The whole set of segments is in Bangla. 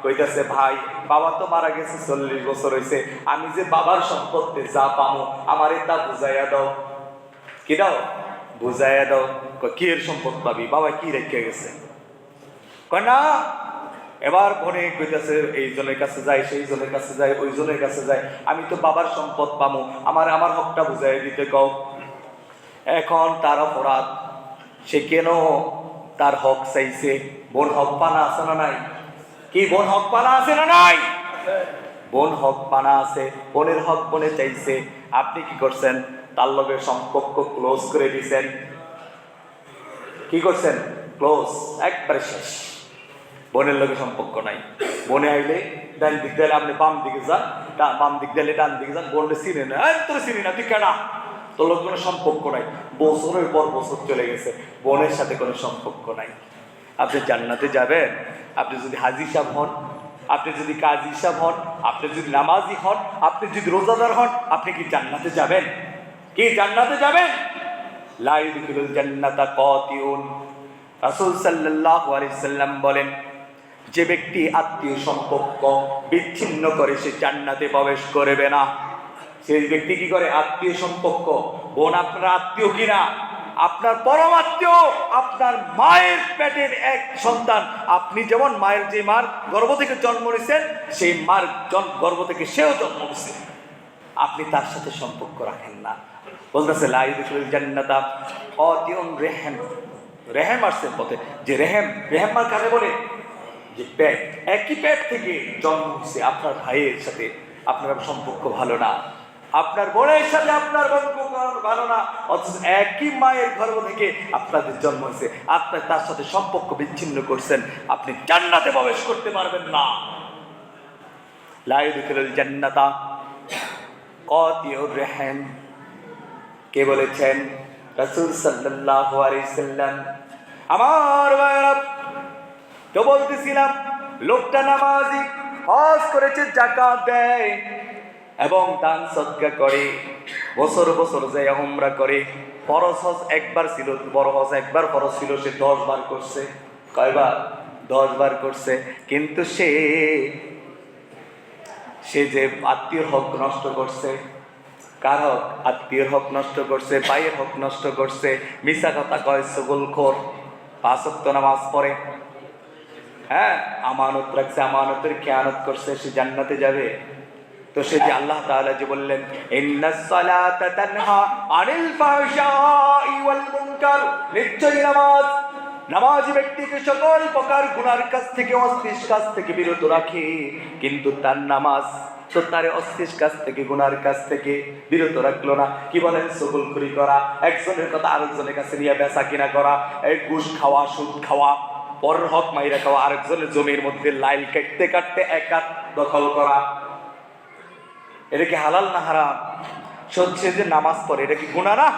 কইতাছে ভাই বাবা তো মারা গেছে 40 বছর হয়েছে, আমি যে বাবার সম্পত্তি যা পামো আমারে তা বুঝাইয়া দাও। কি দাও? বুঝাইয়া দাও। কি এর সম্পদ পাবি, বাবা কি রেখে গেছে? কয় না। এবার বোনে কইতাছে এই জনের কাছে যাই, সেই জনের কাছে যাই, ওই জনের কাছে যাই, আমি তো বাবার সম্পদ পামো, আমার হকটা বুঝাই দিতে কও। এখন তার অপরাধ, সে কেন তার হক চাইছে? বোন হক পানা আছে না নাই? কি বোন হক পানা আছে না নাই? বোন হক পানা আছে, বোনের হক বোনে চাইছে। আপনি কি করছেন? তার লগে সম্পর্ক ক্লোজ করে দিয়েছেন। কি করছেন? ক্লোজ, একবারে শেষ। বোনের লগে সম্পর্ক নাই। বনে আইলে ডান দিক দিলে আপনি বাম দিকে যান, বাম দিক দিলে ডান দিকে যান, বোনলে চিনে না, তোর চিনি না, তুই কেনা, তোর লোক কোনো সম্পর্ক নাই। বছরের পর বছর চলে গেছে, বোনের সাথে কোনো সম্পর্ক নাই। আপনি জান্নাতে যাবেন? আপনি যদি হাজি সাহেব হন, আপনি যদি কাজী সাহেব হন, আপনি যদি নামাজি হন, আপনি যদি রোজাদার হন, আপনি কি জান্নাতে যাবেন? কি জান্নাতে যাবেন? লা ইউদখিলুল জান্নাতা কাতিউন। রাসূল সাল্লাল্লাহু আলাইহি সাল্লাম বলেন, যে ব্যক্তি আত্মীয় সম্পর্ক বিচ্ছিন্ন করে সে জান্নাতে প্রবেশ করবে না। সেই ব্যক্তি কি করে? আত্মীয় সম্পর্ক। বোন আপনার আত্মীয় কিনা? আপনার পরম আত্মীয়, আপনার মায়ের পেটের এক সন্তান। আপনি যেমন মায়ের, যে মার গর্ভ থেকে জন্ম নিয়েছেন, সেই মার গর্ভ থেকে সেও জন্ম নিয়েছে, আপনি তার সাথে সম্পর্ক রাখেন না। বলতেছে লা ইউদখিলুল জান্নাতা কাতিউন রেহম। রেহেম আসছে পথে, যে রেহেম, রেহেম মার কাকে বলে? যে পেট, একই পেট থেকে জন্ম হচ্ছে। আপনার ভাইয়ের সাথে আপনার সম্পর্ক ভালো না, আপনার বোনের সাথে আপনার সম্পর্ক ভালো না, অথচ একই মায়ের গর্ভ থেকে আপনাদের জন্ম হয়েছে, আপনার তার সাথে সম্পর্ক বিচ্ছিন্ন করছেন, আপনি জান্নাতে প্রবেশ করতে পারবেন না। লা ইউদখিলুল জান্নাতা কাতিউর রেহম। কে বলেছেন? রাসূল সাল্লাল্লাহু আলাইহি সাল্লাম। আমার ভাইরা, তো বলতেছিলাম, লোকটা নামাজি, হজ করেছে, যাকাত দেয় এবং দান সদকা করে, বছর বছর যায় উমরা করে। ফরজ হজ একবার ছিল, বড় হজ একবার ফরজ ছিল, সে 10 বার করছে। কয়বার? 10 বার করছে। কিন্তু সে যে আত্মীয় হক নষ্ট করছে। কার হক? আত্মীয় হক নষ্ট করছে, ভাইয়ের হক নষ্ট করছে, মিছা কথা কয়, চুগলখোর, 5 ওয়াক্ত নামাজ পড়ে, হ্যাঁ, আমানত রাখছে, আমানতের খেয়ানত করছে, সে জান্নাতে যাবে? তো সে যে আল্লাহ তাআলা যে বললেন, ইন্নাস সালাতা তানহা আনিল ফাহশাই ওয়াল মুনকার, নিশ্চয়ই নামাজি ব্যক্তিকে সকল প্রকার গুনার কাছ থেকে, অশ্লীল কাজ থেকে বিরত রাখে। কিন্তু তার নামাজ তো তার অশ্লীল কাজ থেকে, গুনার কাজ থেকে বিরত রাখলো না। কি বলেন? চুগলখড়ি করা, একজনের কথা আরেকজনের কাছে নিয়ে বেচা কিনা করা, এই ঘুষ খাওয়া, সুদ খাওয়া, পরের হক মাইরা খাওয়া, আরেকজনের জমির মধ্যে লাইল কাটতে কাটতে একাত দখল করা, এটা কি হালাল না হারাম? সে যে নামাজ পড়ে, এটা কি গুনাহ না?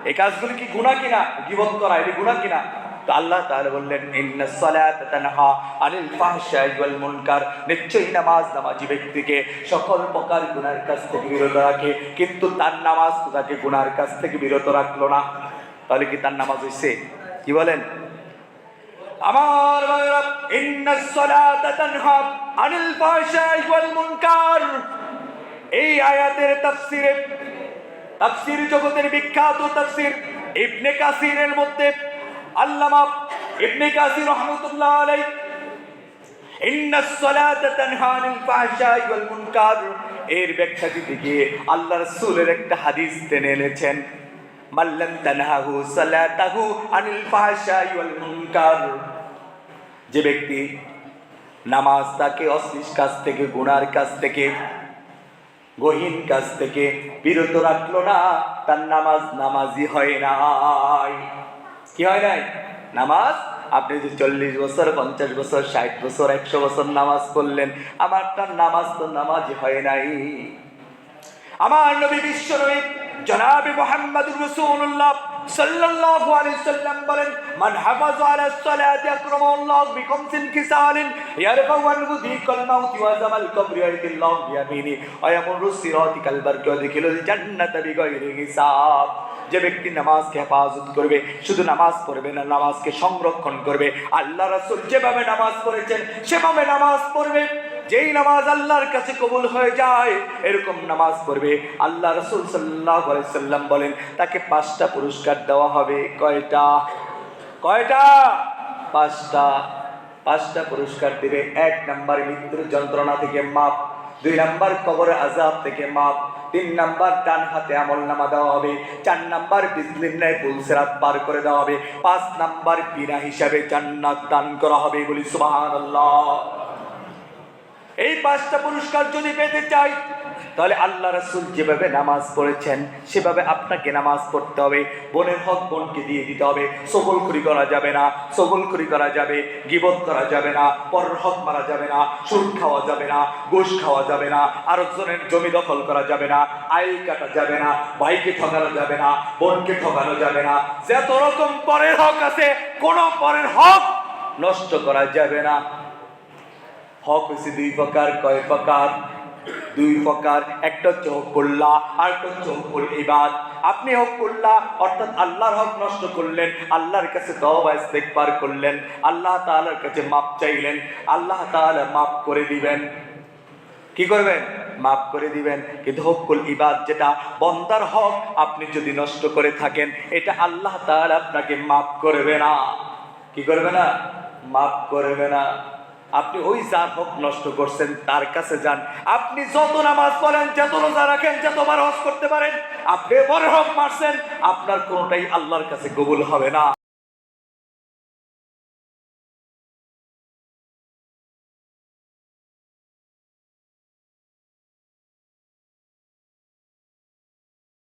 এই কাজগুলি কি গুনাহ কিনা? গীবত করা, এটা গুনাহ কিনা? তো আল্লাহ তাআলা বললেন, ইন্নাস সালাতা তানহা আনিল ফাহশাই ওয়াল মুনকার, নিশ্চয়ই নামাজি ব্যক্তিকে সকল প্রকার গুনার কাছ থেকে বিরত রাখে। কিন্তু তার নামাজ তাকে গুনার কাছ থেকে বিরত রাখলো না। তাহলে কি তার নামাজ হইছে? কি বলেন? আমার ভাইরা, ইন্নাস সালাতা তানহা আনিল ফাহশাই ওয়াল মুনকার, এই আয়াতের তাফসীর জগতের বিখ্যাত তাফসীর ইবনে কাসিরের মধ্যে আল্লামা ইবনে কাসির রাহমাতুল্লাহ আলাইহি ইন্নাস সালাতা তানহা আনিল ফাহশাই ওয়াল মুনকার এর ব্যাখ্যা দিতে গিয়ে আল্লাহ রাসূলের একটা হাদিস টেনে এনেছেন, মাল্লাম তানহাহু সালাতাহু আনিল ফাহশাই ওয়াল মুনকার, যে ব্যক্তি নামাজ তাকে অশ্লীল কাজ থেকে, গুনার কাজ থেকে, গহীন কাজ থেকে বিরত রাখলো না, তার নামাজি হয় নাই। কি হয় নাই? নামাজ। আপনি যে 40 বছর, 50 বছর, 60 বছর, 100 বছর নামাজ পড়লেন, আমার তার নামাজ তো নামাজি হয় নাই। আমার নবী, বিশ্ব নবী জনাবে মুহাম্মদুর রাসূলুল্লাহ সাল্লাল্লাহু আলাইহি সাল্লাম বলেন, মান হাফাযা আলাস সালাতি আকরামাল্লাহু বিখামসিন কিসালিন ইয়ারফাউ আনহু যিকরাল মাউতি ওয়া জামাল কবরি ওয়া ইয়াদিল্লাহু বিয়ামিনি ওয়া ইয়ামুরু সিরাতি কাল বারকি ওয়া যিকিরুল জান্নাতি বিগাইরি হিসাব। যে ব্যক্তি নামাজকে হেফাজত করবে, শুধু নামাজ পড়বে না, নামাজকে সংরক্ষণ করবে। আল্লাহ রাসূল যেভাবে নামাজ পড়েছেন সেভাবে নামাজ পড়বে। যেই নামাজ আল্লাহর কাছে কবুল হয়ে যায় এরকম নামাজ পড়বে, আল্লাহ রাসূল সাল্লাল্লাহু আলাইহি সাল্লাম বলেন তাকে 5টা পুরস্কার দেওয়া হবে। কয়টা? কয়টা? 5টা। 5টা পুরস্কার দিবে। 1 নাম্বার মৃত্যুর যন্ত্রণা থেকে মাপ, 2 নাম্বার কবরের আযাব থেকে মাপ, 3 নাম্বার ডান হাতে আমলনামা দেওয়া হবে, 4 নাম্বার বিজলির ন্যায় পুলসিরাত পার করে দেওয়া হবে, 5 নাম্বার বিনা হিসাবে জান্নাত দান করা হবে। বলি সুবহানাল্লাহ। এই 5টা পুরস্কার যদি পেতে চাই তাহলে আল্লাহ রাসূল যেভাবে নামাজ পড়েছেন সেভাবে আপনাকে নামাজ পড়তে হবে। বোনের হক বোনকে দিয়ে দিতে হবে। সগলখুরি করা যাবে না, সগলখুরি করা যাবে, গীবত করা যাবে না, পরের হক মারা যাবে না, সুদ খাওয়া যাবে না, ঘুষ খাওয়া যাবে না, আরেকজনের জমি দখল করা যাবে না, আইল কাটা যাবে না, ভাইকে ঠকানো যাবে না, বোনকে ঠকানো যাবে না। যত রকম পরের হক আছে কোন পরের হক নষ্ট করা যাবে না। হক হচ্ছে 2 প্রকার। কয় প্রকার? 2 প্রকার। একটা হচ্ছে হকুল্লাহ আর একটা হচ্ছে হকুল ইবাদ। আপনি হকুল্লাহ অর্থাৎ আল্লাহর হক নষ্ট করলেন, আল্লাহর কাছে তওবা ইস্তেগফার করলেন, আল্লাহ তাআলার কাছে মাপ চাইলেন, আল্লাহ তাআলা মাফ করে দিবেন। কি করবেন? মাফ করে দিবেন। কিন্তু হকুল ইবাদ যেটা বান্দার হক আপনি যদি নষ্ট করে থাকেন এটা আল্লাহ তাআলা আপনাকে মাফ করবে না। কি করবে না? মাফ করবে না। আপনি ওই যার হক নষ্ট করছেন তার কাছে যান। আপনি যত নামাজ পড়েন, যত রোজা রাখেন, যতবার হজ করতে পারেন, আপনি পরের হক মারছেন, আপনার কোনোটাই আল্লাহর কাছে কবুল হবে না।